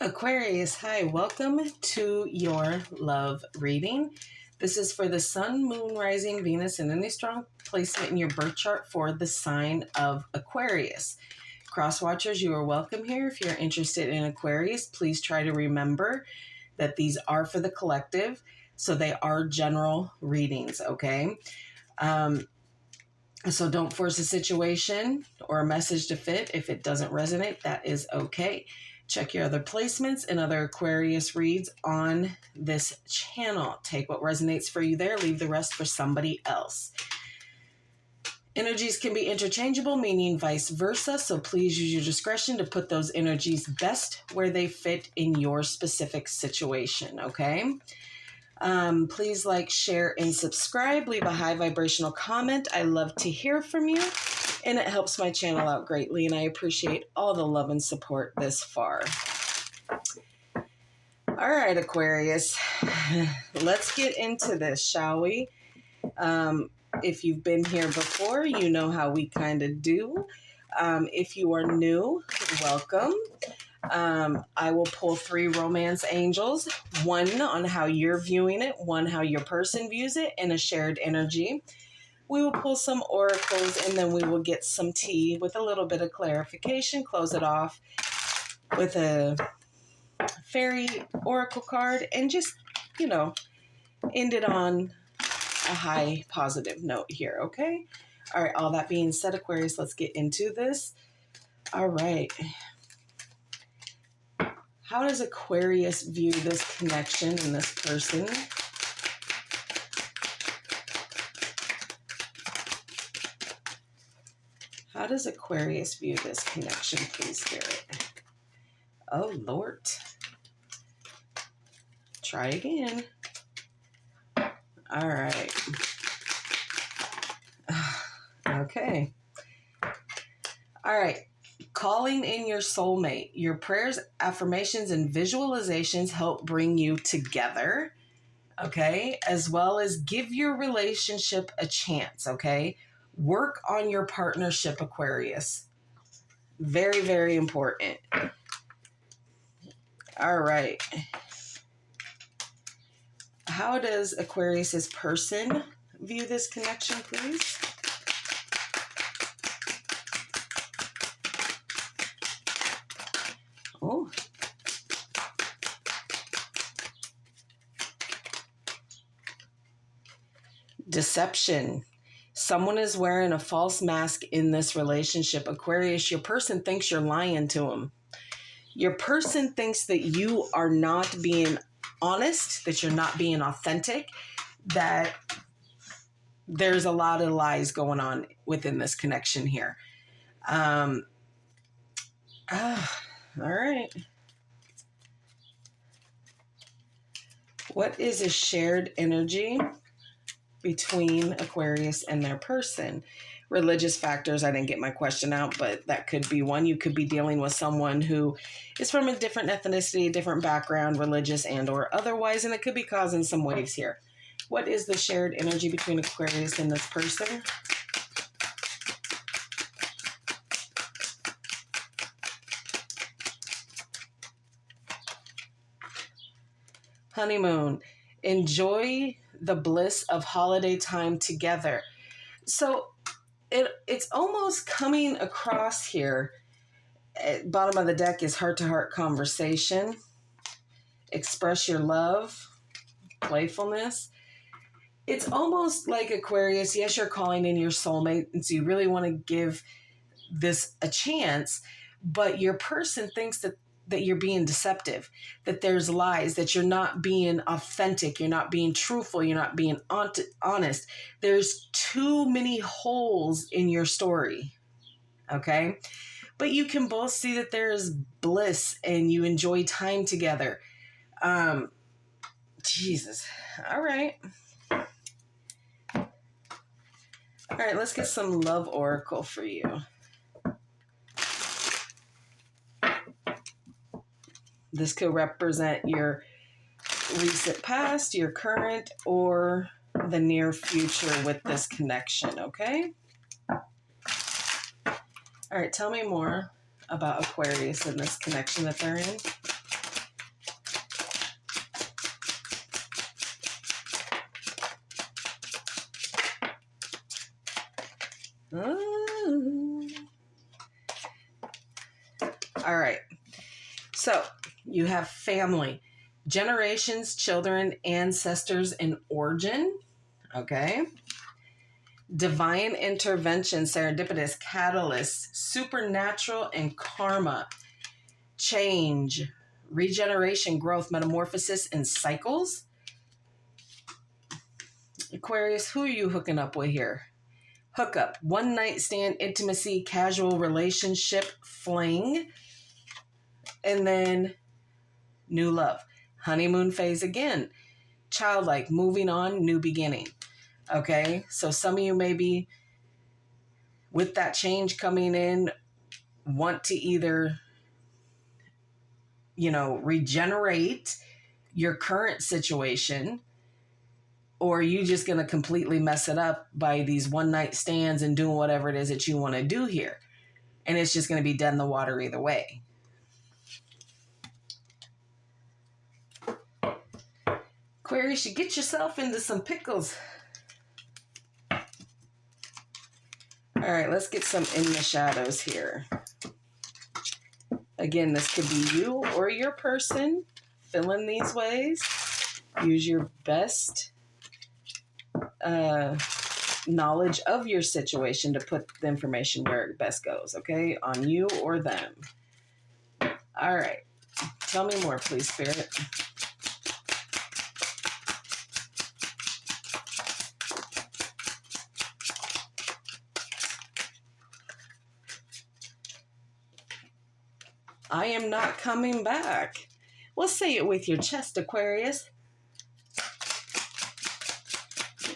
Aquarius, hi, welcome to your love reading. This is for the Sun, Moon, Rising, Venus, and any strong placement in your birth chart for the sign of Aquarius. Crosswatchers, you are welcome here. If you're interested in Aquarius, please try to remember that these are for the collective, so they are general readings, okay? So don't force a situation or a message to fit. If it doesn't resonate, that is okay. Check your other placements and other Aquarius reads on this channel. Take what resonates for you there, leave the rest for somebody else. Energies can be interchangeable, meaning vice versa, so please use your discretion to put those energies best where they fit in your specific situation, okay? Please like, share, and subscribe. Leave a high vibrational comment. I love to hear from you, and it helps my channel out greatly, and I appreciate all the love and support this far. All right, Aquarius, let's get into this, shall we? If you've been here before, you know how we kind of do. If you are new, welcome. I will pull 3 romance angels, one on how you're viewing it, one how your person views it, and a shared energy. We will pull some oracles, and then we will get some tea with a little bit of clarification, close it off with a fairy oracle card, and just, end it on a high positive note here, okay? All right, all that being said, Aquarius, let's get into this. All right. How does Aquarius view this connection and this person? How does Aquarius view this connection, please, Spirit? Oh, Lord. Try again. All right. Okay. All right. Calling in your soulmate. Your prayers, affirmations, and visualizations help bring you together, okay? As well as give your relationship a chance, okay? Work on your partnership, Aquarius. Very, very important. All right. How does Aquarius's person view this connection, please? Oh. Deception. Someone is wearing a false mask in this relationship. Aquarius, your person thinks you're lying to them. Your person thinks that you are not being honest, that you're not being authentic, that there's a lot of lies going on within this connection here. All right. What is a shared energy between Aquarius and their person? Religious factors, I didn't get my question out, but that could be one. You could be dealing with someone who is from a different ethnicity, different background, religious and or otherwise, and it could be causing some waves here. What is the shared energy between Aquarius and this person? Honeymoon. Enjoy the bliss of holiday time together. So it's almost coming across here. At bottom of the deck is heart-to-heart conversation. Express your love, playfulness. It's almost like Aquarius, yes, you're calling in your soulmate, and so you really want to give this a chance, but your person thinks that you're being deceptive, that there's lies, that you're not being authentic, you're not being truthful, you're not being honest. There's too many holes in your story, okay? But you can both see that there is bliss and you enjoy time together. Jesus. All right. All right, let's get some love oracle for you. This could represent your recent past, your current, or the near future with this connection, okay? All right, tell me more about Aquarius and this connection that they're in. All right. So you have family, generations, children, ancestors, and origin. Okay. Divine intervention, serendipitous, catalyst, supernatural, and karma. Change, regeneration, growth, metamorphosis, and cycles. Aquarius, who are you hooking up with here? Hookup, one night stand, intimacy, casual relationship, fling, and then new love. Honeymoon phase again. Childlike, moving on, new beginning. Okay, so some of you maybe with that change coming in want to either, regenerate your current situation, or you just going to completely mess it up by these one night stands and doing whatever it is that you want to do here. And it's just going to be dead in the water either way. Aquarius, you get yourself into some pickles. All right, let's get some in the shadows here. Again, this could be you or your person. Fill in these ways. Use your best knowledge of your situation to put the information where it best goes, okay? On you or them. All right. Tell me more, please, Spirit. I am not coming back. Well, say it with your chest, Aquarius.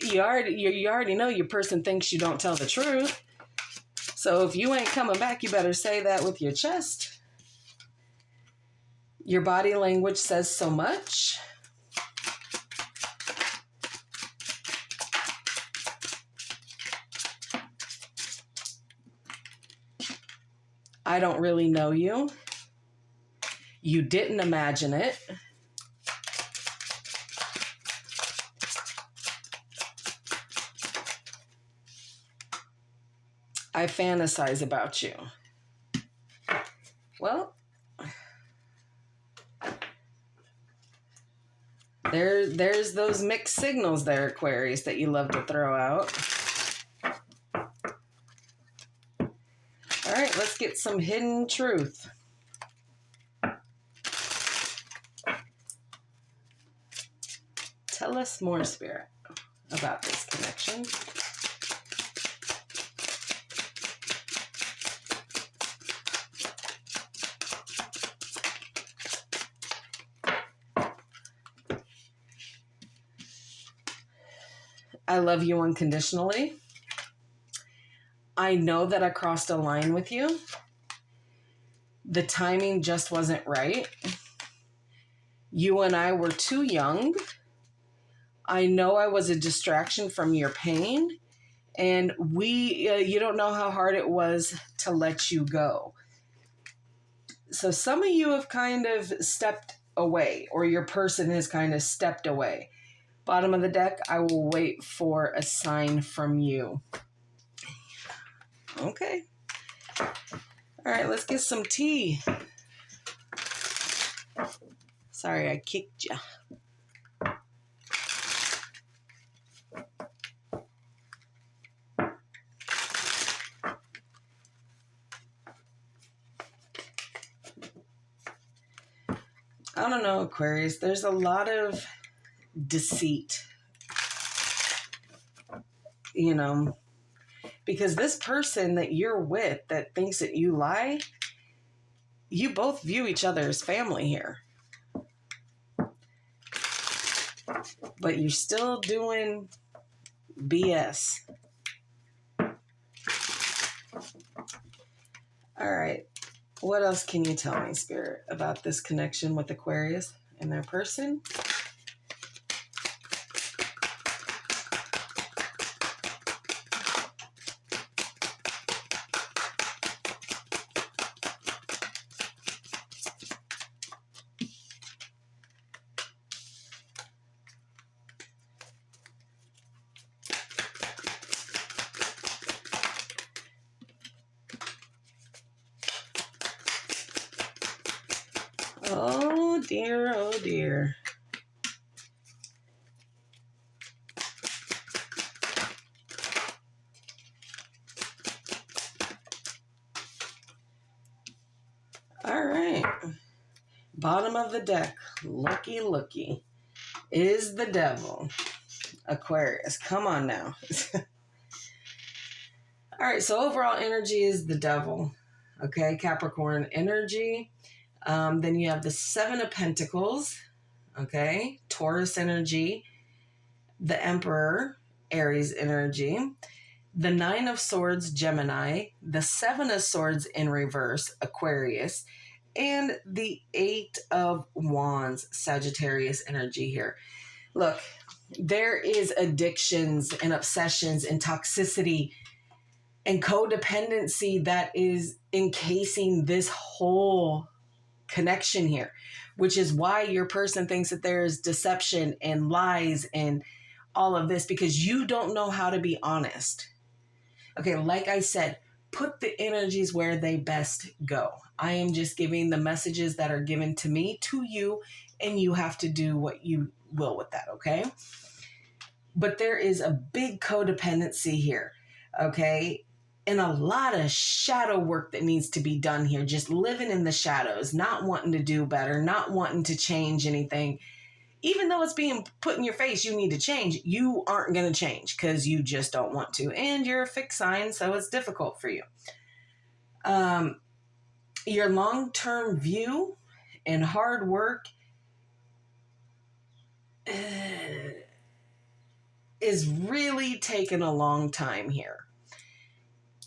You already know your person thinks you don't tell the truth. So if you ain't coming back, you better say that with your chest. Your body language says so much. I don't really know you. You didn't imagine it. I fantasize about you. Well, there's those mixed signals there, Aquarius, that you love to throw out. All right, let's get some hidden truth. Tell us more, Spirit, about this connection. I love you unconditionally. I know that I crossed a line with you. The timing just wasn't right. You and I were too young. I know I was a distraction from your pain. And you don't know how hard it was to let you go. So some of you have kind of stepped away, or your person has kind of stepped away. Bottom of the deck, I will wait for a sign from you. Okay. All right, let's get some tea. Sorry, I kicked you. I don't know, Aquarius. There's a lot of deceit. Because this person that you're with that thinks that you lie, you both view each other as family here. But you're still doing BS. All right. What else can you tell me, Spirit, about this connection with Aquarius and their person? Oh dear, oh dear. All right. Bottom of the deck. Looky, looky. Is the devil. Aquarius. Come on now. All right. So overall energy is the devil. Okay. Capricorn energy. Then you have the Seven of Pentacles. Okay. Taurus energy. The Emperor. Aries energy. The Nine of Swords, Gemini. The Seven of Swords in reverse, Aquarius. And the Eight of Wands, Sagittarius energy here. Look, there is addictions and obsessions and toxicity and codependency that is encasing this whole connection here, which is why your person thinks that there's deception and lies and all of this, because you don't know how to be honest. Okay, like I said, put the energies where they best go. I am just giving the messages that are given to me to you, and you have to do what you will with that, okay? But there is a big codependency here, okay? And a lot of shadow work that needs to be done here, just living in the shadows, not wanting to do better, not wanting to change anything. Even though it's being put in your face, you need to change. You aren't going to change because you just don't want to. And you're a fixed sign, so it's difficult for you. Your long-term view and hard work is really taking a long time here.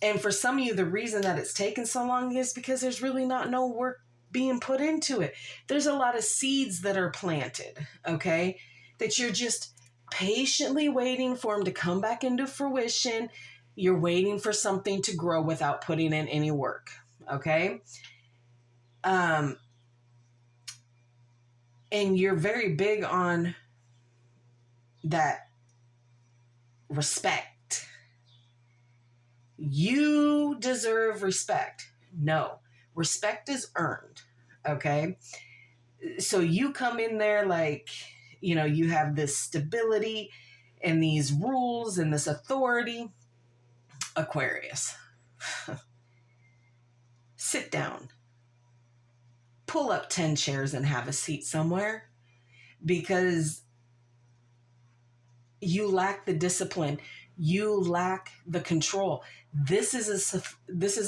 And for some of you, the reason that it's taken so long is because there's really no work being put into it. There's a lot of seeds that are planted, okay, that you're just patiently waiting for them to come back into fruition. You're waiting for something to grow without putting in any work, okay? And you're very big on that respect. You deserve respect. No. Respect is earned, okay? So you come in there like, you know, you have this stability and these rules and this authority. Aquarius. Sit down. Pull up 10 chairs and have a seat somewhere, because you lack the discipline. You lack the control. This is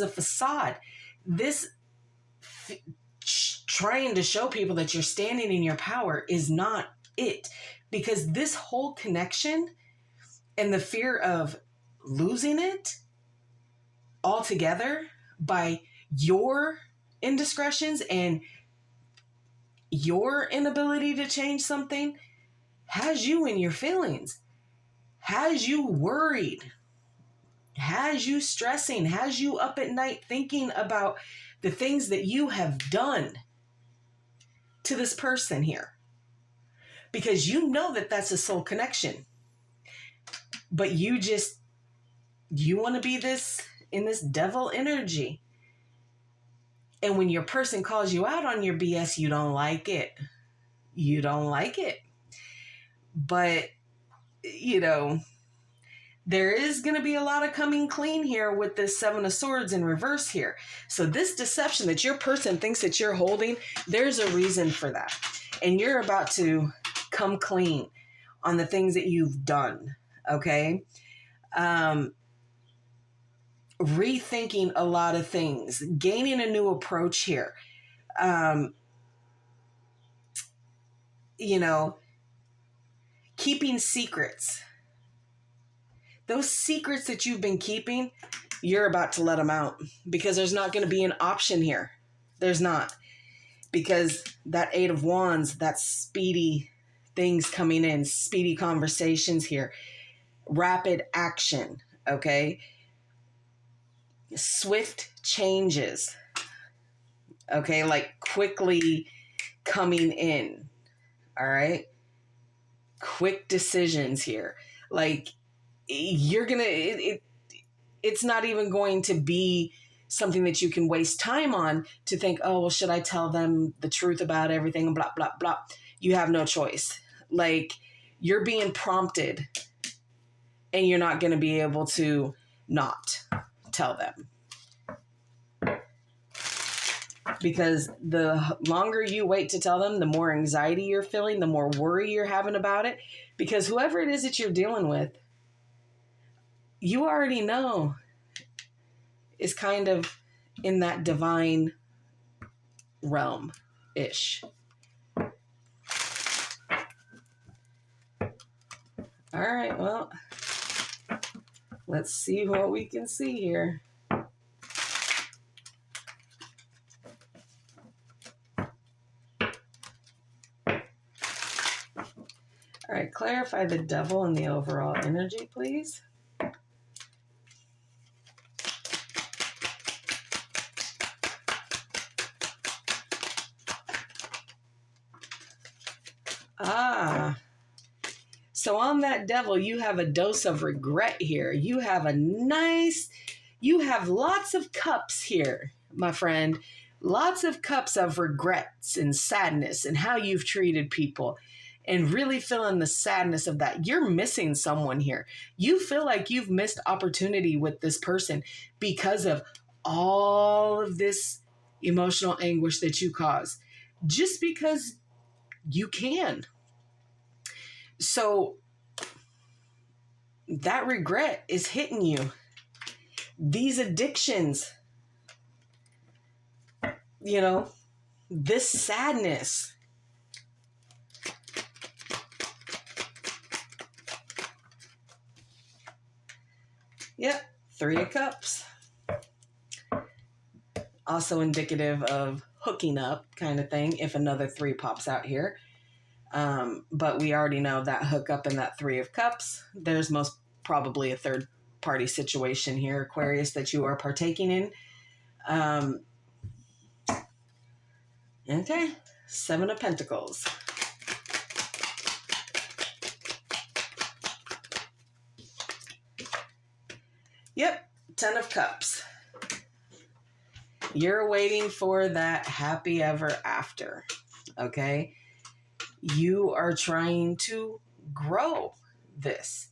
a facade. This trying to show people that you're standing in your power is not it, because this whole connection and the fear of losing it altogether by your indiscretions and your inability to change something has you in your feelings, has you worried, has you stressing, has you up at night thinking about the things that you have done to this person here. Because you know that that's a soul connection. But you want to be in this devil energy. And when your person calls you out on your BS, you don't like it. You don't like it. But, you know, there is going to be a lot of coming clean here with this Seven of Swords in reverse here. So this deception that your person thinks that you're holding, there's a reason for that. And you're about to come clean on the things that you've done, okay? Rethinking a lot of things, gaining a new approach here. You know, keeping secrets. Those secrets that you've been keeping, you're about to let them out, because there's not going to be an option here. There's not. Because that Eight of Wands, that's speedy things coming in, speedy conversations here, rapid action, okay? Swift changes, okay? Like quickly coming in, all right? Quick decisions here. Like, you're gonna, it's not even going to be something that you can waste time on to think, oh, well, should I tell them the truth about everything? Blah, blah, blah. You have no choice. Like, you're being prompted and you're not going to be able to not tell them. Because the longer you wait to tell them, the more anxiety you're feeling, the more worry you're having about it. Because whoever it is that you're dealing with, you already know is kind of in that divine realm-ish. All right, well, let's see what we can see here. All right, clarify the devil and the overall energy, please. So on that devil, you have a dose of regret here. You have lots of cups here, my friend. Lots of cups of regrets and sadness and how you've treated people and really feeling the sadness of that. You're missing someone here. You feel like you've missed opportunity with this person because of all of this emotional anguish that you cause, just because you can. So that regret is hitting you. These addictions, this sadness. Yep, 3 of Cups. Also indicative of hooking up kind of thing if another 3 pops out here. But we already know that hookup and that 3 of Cups. There's most probably a third party situation here, Aquarius, that you are partaking in. Okay, 7 of Pentacles. Yep, 10 of Cups. You're waiting for that happy ever after, okay? You are trying to grow this.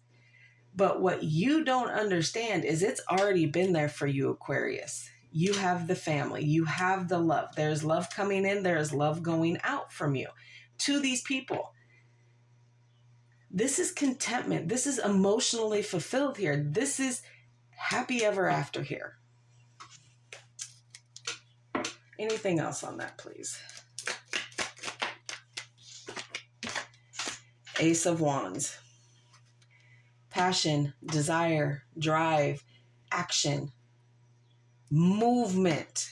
But what you don't understand is it's already been there for you, Aquarius. You have the family. You have the love. There's love coming in. There's love going out from you to these people. This is contentment. This is emotionally fulfilled here. This is happy ever after here. Anything else on that, please? Ace of Wands. Passion, desire, drive, action, movement,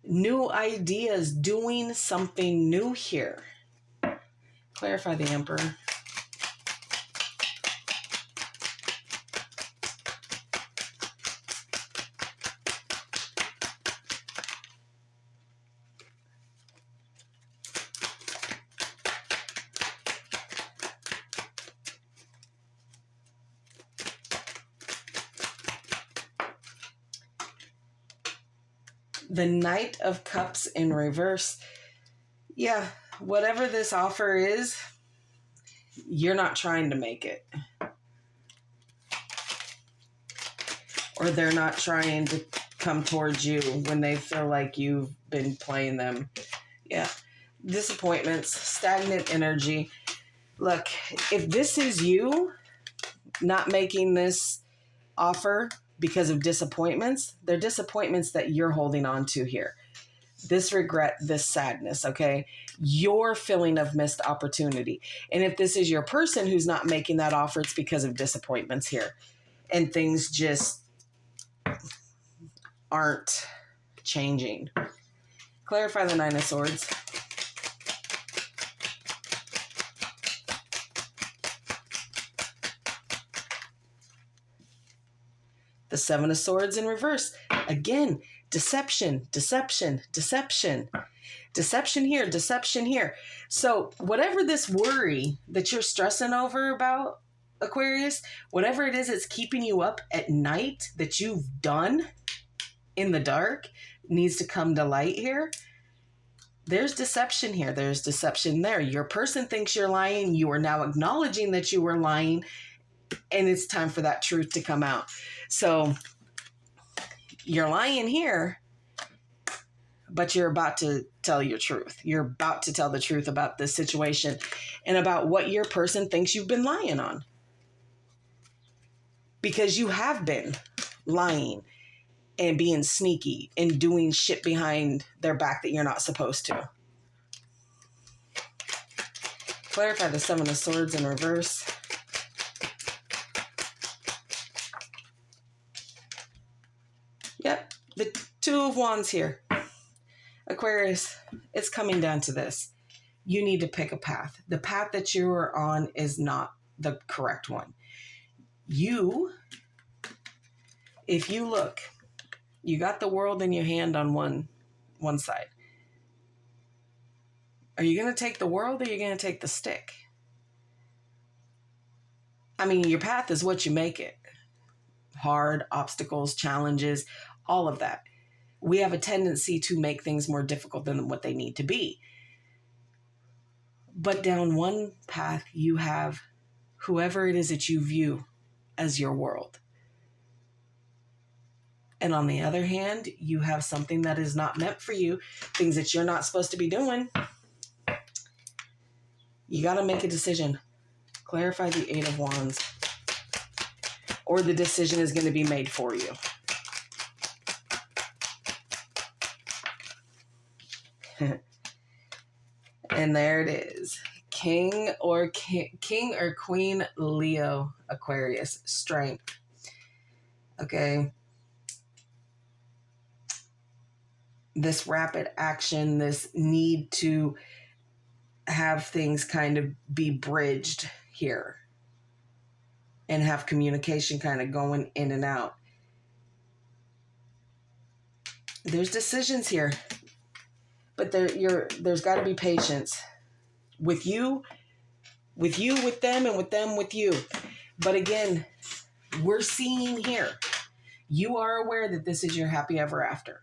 new ideas, doing something new here. Clarify the Emperor. The Knight of Cups in reverse. Yeah, whatever this offer is, you're not trying to make it. Or they're not trying to come towards you when they feel like you've been playing them. Yeah, disappointments, stagnant energy. Look, if this is you not making this offer because of disappointments, they're disappointments that you're holding on to here. This regret, this sadness, okay? Your feeling of missed opportunity. And if this is your person who's not making that offer, it's because of disappointments here. And things just aren't changing. Clarify the 9 of Swords. The 7 of Swords in reverse. Again, deception, deception, deception. Deception here, deception here. So whatever this worry that you're stressing over about, Aquarius, whatever it is that's keeping you up at night that you've done in the dark needs to come to light here. There's deception here. There's deception there. Your person thinks you're lying. You are now acknowledging that you were lying, and it's time for that truth to come out. So you're lying here, but you're about to tell your truth. You're about to tell the truth about this situation and about what your person thinks you've been lying on. Because you have been lying and being sneaky and doing shit behind their back that you're not supposed to. Clarify the Seven of Swords in reverse. Yep, the Two of Wands here. Aquarius, it's coming down to this. You need to pick a path. The path that you are on is not the correct one. If you look, you got the world in your hand on one side. Are you going to take the world, or are you going to take the stick? I mean, your path is what you make it. Hard, obstacles, challenges, all of that. We have a tendency to make things more difficult than what they need to be. But down one path, you have whoever it is that you view as your world. And on the other hand, you have something that is not meant for you, things that you're not supposed to be doing. You got to make a decision. Clarify the Eight of Wands, or the decision is going to be made for you. And there it is. King or Queen Leo, Aquarius, strength. Okay. This rapid action, this need to have things kind of be bridged here and have communication kind of going in and out. There's decisions here, but there's got to be patience with you, with them, and with them, with you. But again, we're seeing here, you are aware that this is your happy ever after.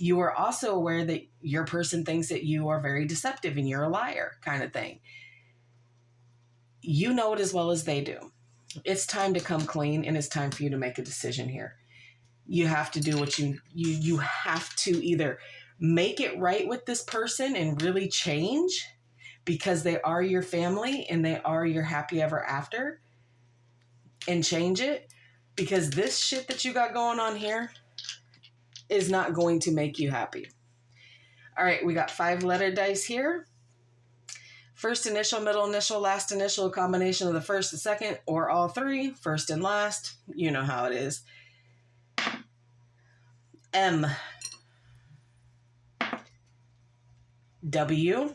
You are also aware that your person thinks that you are very deceptive and you're a liar, kind of thing. You know it as well as they do. It's time to come clean, and it's time for you to make a decision here. You have to do what you have to either make it right with this person and really change because they are your family and they are your happy ever after, and change it, because this shit that you got going on here is not going to make you happy. All right, we got 5-letter dice here. First initial, middle initial, last initial, a combination of the first, the second, or all three, first and last. You know how it is. M. W.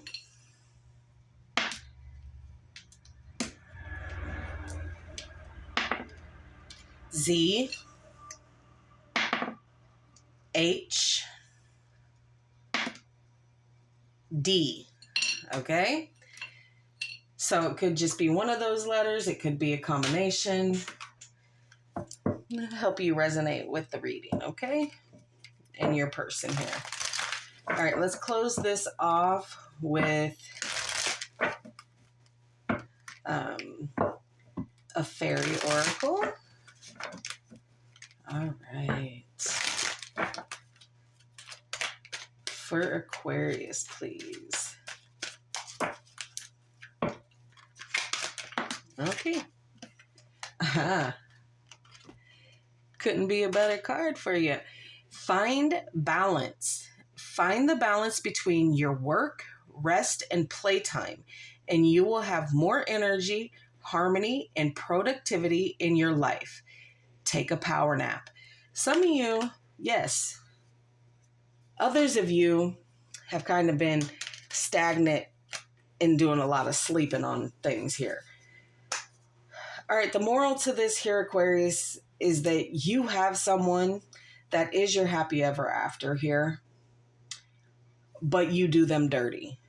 Z. H. D. Okay? So it could just be one of those letters. It could be a combination. Help you resonate with the reading, okay? And your person here. All right, let's close this off with a fairy oracle. All right. For Aquarius, please. Okay. Aha. Couldn't be a better card for you. Find balance. Find the balance between your work, rest, and playtime, and you will have more energy, harmony, and productivity in your life. Take a power nap. Some of you, yes. Others of you have kind of been stagnant and doing a lot of sleeping on things here. All right, the moral to this here, Aquarius, is that you have someone that is your happy ever after here, but you do them dirty.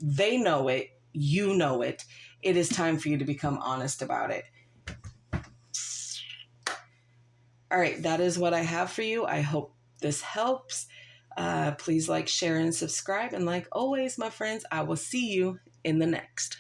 They know it. you know it. It is time for you to become honest about it. All right, that is what I have for you. I hope this helps. Please like, share, and subscribe. And like always, my friends, I will see you in the next.